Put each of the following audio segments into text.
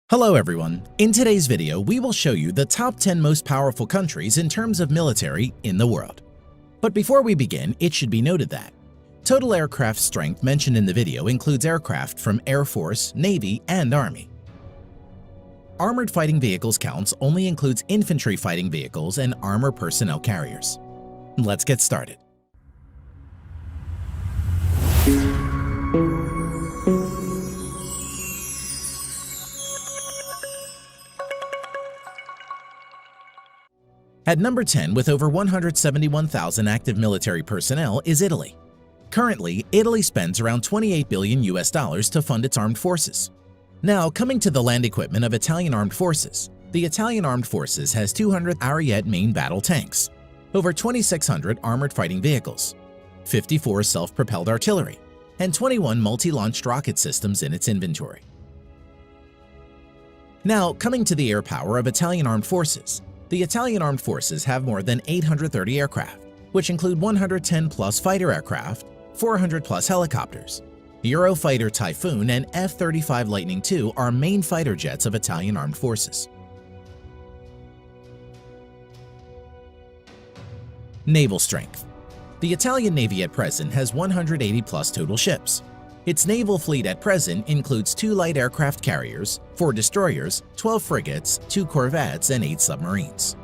Hello everyone. In today's video, we will show you the top 10 most powerful countries in terms of military in the world. But before we begin, it should be noted that total aircraft strength mentioned in the video includes aircraft from Air Force, Navy, and Army. Armored fighting vehicles counts only includes infantry fighting vehicles and armor personnel carriers. Let's get started. At number 10, with over 171,000 active military personnel, is Italy. Currently, Italy spends around $28 billion to fund its armed forces. Now, coming to the land equipment of Italian armed forces, the Italian armed forces has 200 Ariete main battle tanks, over 2,600 armored fighting vehicles, 54 self-propelled artillery, and 21 multi-launched rocket systems in its inventory. Now, coming to the air power of Italian armed forces, the Italian armed forces have more than 830 aircraft, which include 110-plus fighter aircraft, 400-plus helicopters. Eurofighter Typhoon and F-35 Lightning II are main fighter jets of Italian armed forces. Naval strength. The Italian Navy at present has 180-plus total ships. Its naval fleet at present includes 2 light aircraft carriers, 4 destroyers, 12 frigates, 2 corvettes, and 8 submarines.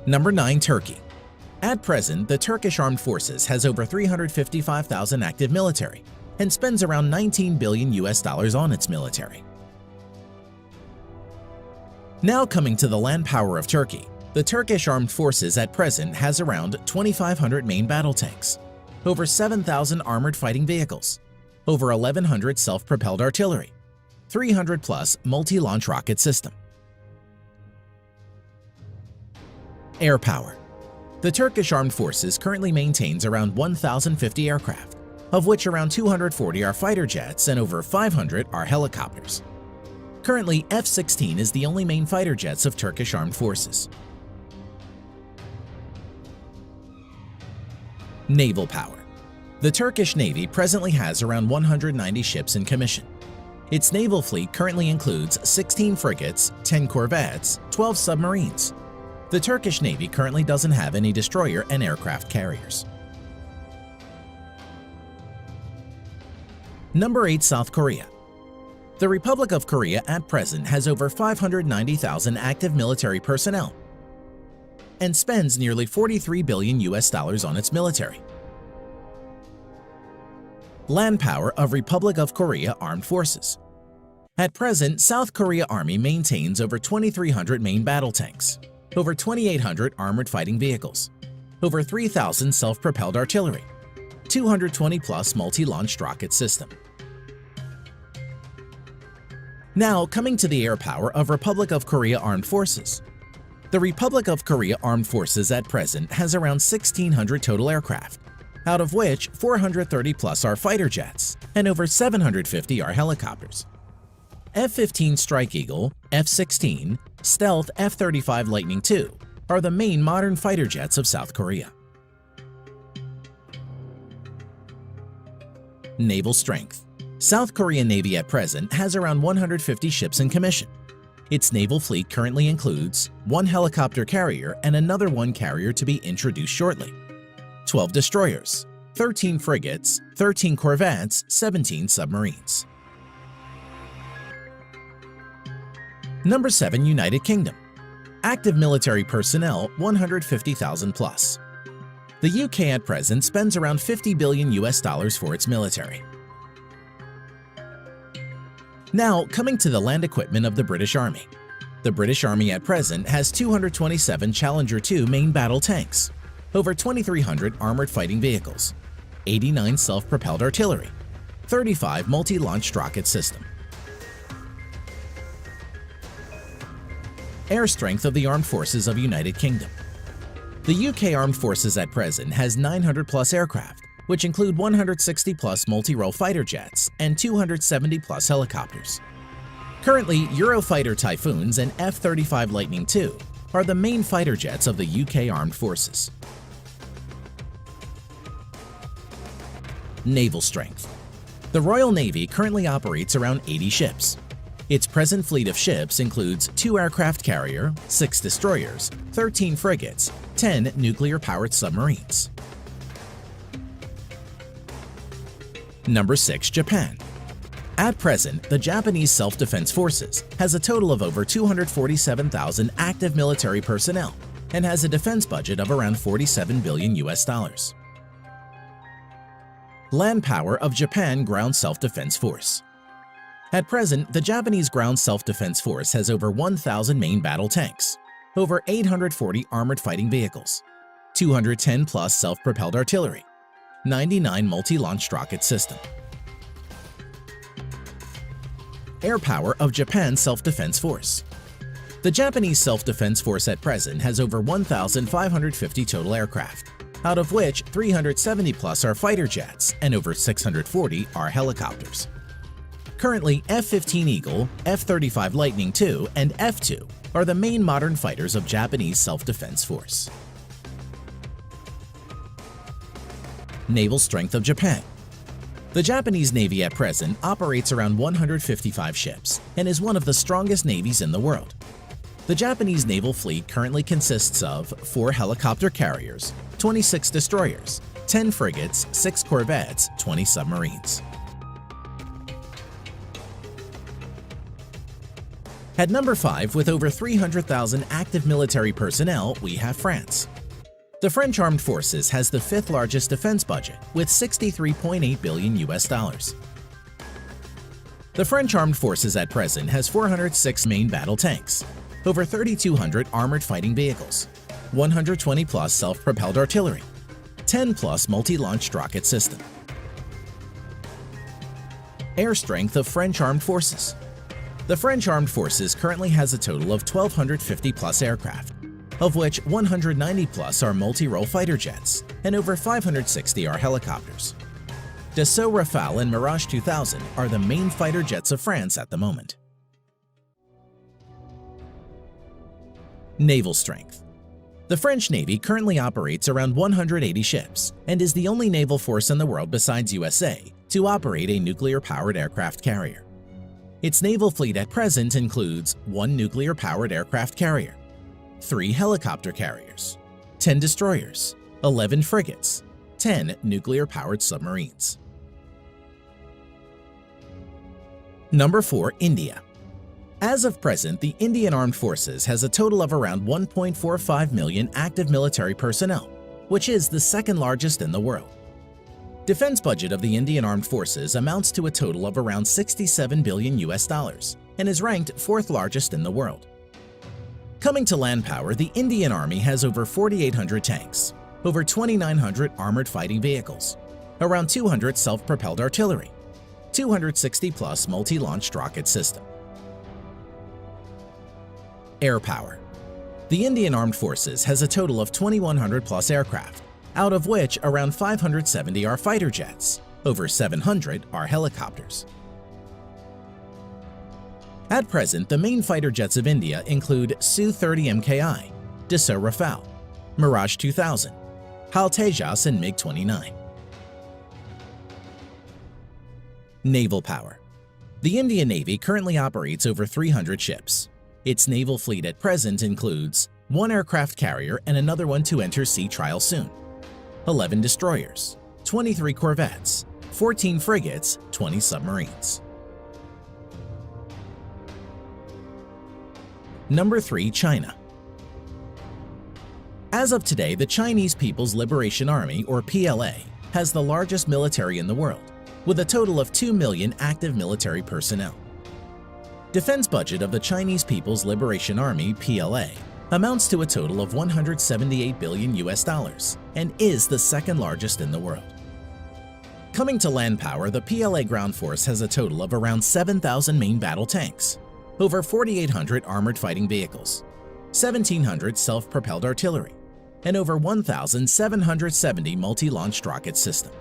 Number 9. Turkey. At present, the Turkish Armed Forces has over 355,000 active military and spends around $19 billion on its military. Now coming to the land power of Turkey, the Turkish Armed Forces at present has around 2,500 main battle tanks, over 7,000 armored fighting vehicles, over 1,100 self-propelled artillery, 300-plus multi-launch rocket system. Air power. The Turkish Armed Forces currently maintains around 1,050 aircraft, of which around 240 are fighter jets and over 500 are helicopters. Currently, F-16 is the only main fighter jets of Turkish Armed Forces. Naval power. The Turkish Navy presently has around 190 ships in commission. Its naval fleet currently includes 16 frigates, 10 corvettes, 12 submarines. The Turkish Navy currently doesn't have any destroyer and aircraft carriers. Number 8. South Korea. The Republic of Korea at present has over 590,000 active military personnel and spends nearly $43 billion on its military. Land power of Republic of Korea Armed Forces. At present, South Korea Army maintains over 2,300 main battle tanks, over 2,800 armored fighting vehicles, over 3,000 self-propelled artillery, 220-plus multi-launched rocket system. Now, coming to the air power of Republic of Korea Armed Forces. The Republic of Korea Armed Forces at present has around 1,600 total aircraft, out of which 430-plus are fighter jets and over 750 are helicopters. F-15 Strike Eagle, F-16, Stealth F-35 Lightning II are the main modern fighter jets of South Korea. Naval strength. South Korean Navy at present has around 150 ships in commission. Its naval fleet currently includes 1 helicopter carrier and another 1 carrier to be introduced shortly, 12 destroyers, 13 frigates, 13 corvettes, 17 submarines. Number 7. United Kingdom. Active military personnel 150,000 plus. The UK at present spends around $50 billion for its military. Now, coming to the land equipment of the British Army. The British Army at present has 227 Challenger 2 main battle tanks, over 2,300 armored fighting vehicles, 89 self-propelled artillery, 35 multi-launched rocket system. Air strength of the Armed Forces of United Kingdom. The UK Armed Forces at present has 900-plus aircraft, which include 160-plus multi-role fighter jets and 270-plus helicopters. Currently, Eurofighter Typhoons and F-35 Lightning II are the main fighter jets of the UK Armed Forces. Naval strength. The Royal Navy currently operates around 80 ships. Its present fleet of ships includes 2 aircraft carrier, 6 destroyers, 13 frigates, 10 nuclear-powered submarines. Number 6. Japan. At present, the Japanese Self-Defense Forces has a total of over 247,000 active military personnel and has a defense budget of around $47 billion. Land power of Japan Ground Self-Defense Force. At present, the Japanese Ground Self-Defense Force has over 1,000 main battle tanks, over 840 armored fighting vehicles, 210 plus self-propelled artillery, 99 multi-launched rocket system. Air power of Japan Self-Defense Force. The Japanese Self-Defense Force at present has over 1,550 total aircraft, out of which 370 plus are fighter jets and over 640 are helicopters. Currently, F-15 Eagle, F-35 Lightning II, and F-2 are the main modern fighters of Japanese Self-Defense Force. Naval strength of Japan. The Japanese Navy at present operates around 155 ships and is one of the strongest navies in the world. The Japanese naval fleet currently consists of 4 helicopter carriers, 26 destroyers, 10 frigates, 6 corvettes, 20 submarines. At number 5, with over 300,000 active military personnel, we have France. The French Armed Forces has the 5th largest defense budget with $63.8 billion. The French Armed Forces at present has 406 main battle tanks, over 3,200 armored fighting vehicles, 120 plus self-propelled artillery, 10 plus multi-launched rocket system. Air strength of French Armed Forces. The French Armed Forces currently has a total of 1,250 plus aircraft, of which 190 plus are multi-role fighter jets and over 560 are helicopters. Dassault Rafale and Mirage 2000 are the main fighter jets of France at the moment. Naval strength. The French Navy currently operates around 180 ships and is the only naval force in the world besides USA to operate a nuclear-powered aircraft carrier. Its naval fleet at present includes 1 nuclear-powered aircraft carrier, 3 helicopter carriers, 10 destroyers, 11 frigates, 10 nuclear-powered submarines. Number 4. India. As of present, the Indian Armed Forces has a total of around 1.45 million active military personnel, which is the 2nd largest in the world. Defense budget of the Indian Armed Forces amounts to a total of around $67 billion and is ranked 4th largest in the world. Coming to land power, the Indian Army has over 4,800 tanks, over 2,900 armored fighting vehicles, around 200 self-propelled artillery, 260 plus multi-launched rocket system. Air power. The Indian Armed Forces has a total of 2,100 plus aircraft, out of which around 570 are fighter jets, over 700 are helicopters. At present, the main fighter jets of India include Su-30 MKI, Dassault Rafale, Mirage 2000, HAL Tejas and MiG-29. Naval power. The Indian Navy currently operates over 300 ships. Its naval fleet at present includes 1 aircraft carrier and another one to enter sea trial soon, 11 destroyers, 23 corvettes, 14 frigates, 20 submarines. Number 3. China. As of today, the Chinese People's Liberation Army, or PLA, has the largest military in the world, with a total of 2 million active military personnel. Defense budget of the Chinese People's Liberation Army, PLA, amounts to a total of $178 billion and is the 2nd largest in the world. Coming to land power, the PLA ground force has a total of around 7,000 main battle tanks, over 4,800 armored fighting vehicles, 1,700 self-propelled artillery, and over 1,770 multi-launched rocket system.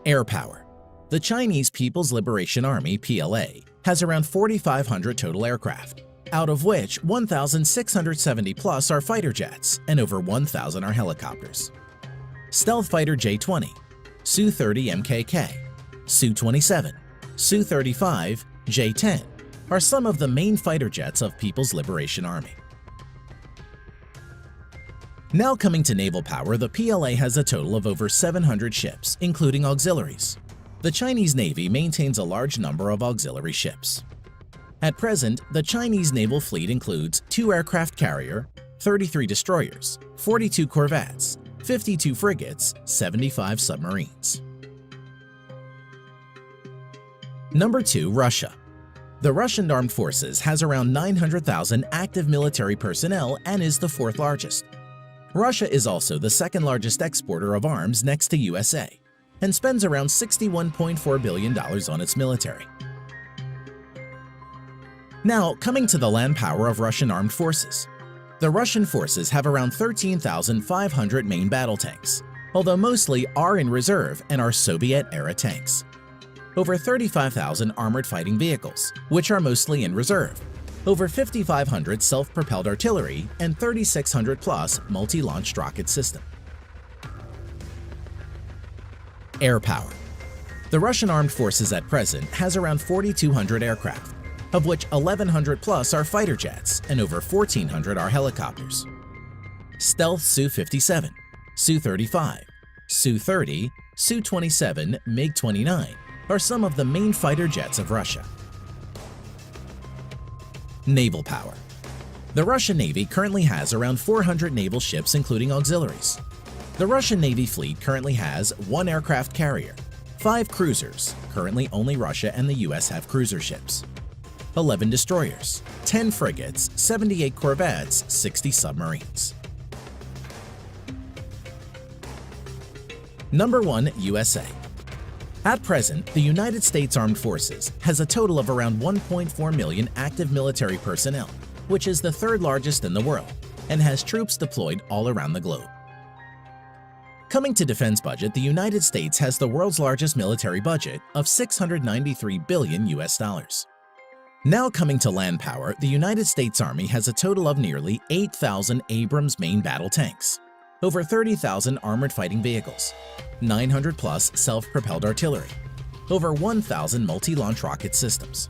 Air power. The Chinese People's Liberation Army, PLA, has around 4,500 total aircraft, out of which 1,670 plus are fighter jets and over 1,000 are helicopters. Stealth Fighter J-20, Su-30 MKK, Su-27, Su-35, J-10 are some of the main fighter jets of People's Liberation Army. Now coming to naval power, the PLA has a total of over 700 ships, including auxiliaries. The Chinese Navy maintains a large number of auxiliary ships. At present, the Chinese naval fleet includes 2 aircraft carrier, 33 destroyers, 42 corvettes, 52 frigates, 75 submarines. Number 2. Russia. The Russian Armed Forces has around 900,000 active military personnel and is the 4th largest. Russia is also the 2nd largest exporter of arms next to USA and spends around $61.4 billion on its military. Now, coming to the land power of Russian armed forces. The Russian forces have around 13,500 main battle tanks, although mostly are in reserve and are Soviet-era tanks. Over 35,000 armored fighting vehicles, which are mostly in reserve. Over 5,500 self-propelled artillery and 3,600 plus multi-launched rocket system. Air power. The Russian armed forces at present has around 4,200 aircraft, of which 1,100 plus are fighter jets and over 1,400 are helicopters. Stealth Su-57, Su-35, Su-30, Su-27, MiG-29 are some of the main fighter jets of Russia. Naval power. The Russian Navy currently has around 400 naval ships including auxiliaries. The Russian Navy fleet currently has 1 aircraft carrier, 5 cruisers, currently only Russia and the US have cruiser ships, 11 destroyers, 10 frigates, 78 corvettes, 60 submarines. Number 1. USA. At present, the United States Armed Forces has a total of around 1.4 million active military personnel, which is the 3rd largest in the world, and has troops deployed all around the globe. Coming to defense budget, the United States has the world's largest military budget of $693 billion US. Now coming to land power, the United States Army has a total of nearly 8,000 Abrams main battle tanks, over 30,000 armored fighting vehicles, 900 plus self-propelled artillery, over 1,000 multi-launch rocket systems.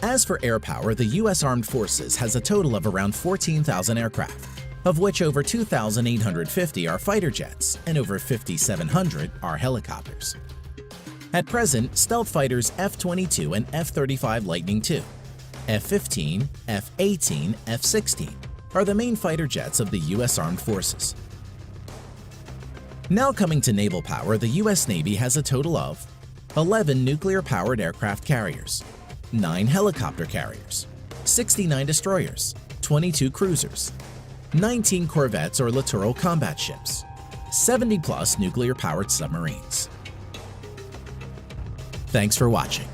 As for air power, the U.S. Armed Forces has a total of around 14,000 aircraft, of which over 2,850 are fighter jets and over 5,700 are helicopters. At present, stealth fighters F-22 and F-35 Lightning II, F-15, F-18, F-16 are the main fighter jets of the U.S. Armed Forces. Now coming to naval power, the U.S. Navy has a total of 11 nuclear-powered aircraft carriers, 9 helicopter carriers, 69 destroyers, 22 cruisers, 19 corvettes or littoral combat ships, 70 plus nuclear-powered submarines. Thanks for watching.